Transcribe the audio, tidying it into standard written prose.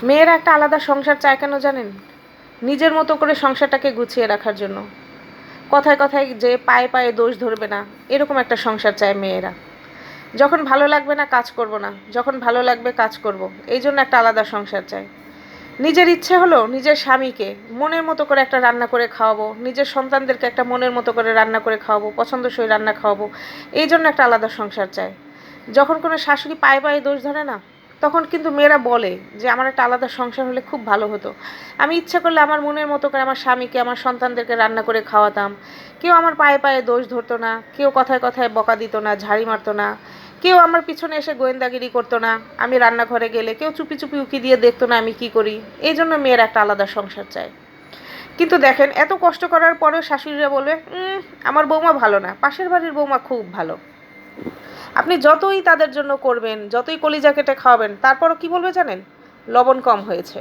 মেয়েরা একটা আলাদা সংসার চায় কেন জানেন? নিজের মতো করে সংসারটাকে গুছিয়ে রাখার জন্য। কথায় কথায় যে পায়ে পায়ে দোষ ধরবে না, এরকম একটা সংসার চায় মেয়েরা। যখন ভালো লাগবে না কাজ করব না, যখন ভালো লাগবে কাজ করব, এই জন্য একটা আলাদা সংসার চায়। নিজের ইচ্ছে হলো নিজের স্বামীকে মনের মতো করে একটা রান্না করে খাওয়াবো, নিজের সন্তানদেরকে একটা মনের মতো করে রান্না করে খাওয়াবো, পছন্দসই রান্না খাওয়াবো, এই জন্য একটা আলাদা সংসার চায়। যখন কোনো শাশুড়ি পায়ে পায়ে দোষ ধরে না, তখন কিন্তু মেয়েরা বলে যে আমার একটা আলাদা সংসার হলে খুব ভালো হতো। আমি ইচ্ছা করলে আমার মনের মতো করে আমার স্বামীকে আমার সন্তানদেরকে রান্না করে খাওয়াতাম। কেউ আমার পায়ে পায়ে দোষ ধরতো না, কেউ কথায় কথায় বকা দিত না, ঝাড়ি মারতো না, কেউ আমার পিছনে এসে গোয়েন্দাগিরি করতো না। আমি রান্নাঘরে গেলে কেউ চুপি চুপি উকি দিয়ে দেখতো না আমি কি করি। এই জন্য মেয়ের একটা আলাদা সংসার চায়। কিন্তু দেখেন, এত কষ্ট করার পরেও শাশুড়িরা বলবে আমার বৌমা ভালো না, পাশের বাড়ির বৌমা খুব ভালো। আপনি যতই তাদের জন্য করবেন, যতই কলিজা কেটে খাওয়াবেন, তারপরও কি বলবে জানেন? লবণ কম হয়েছে।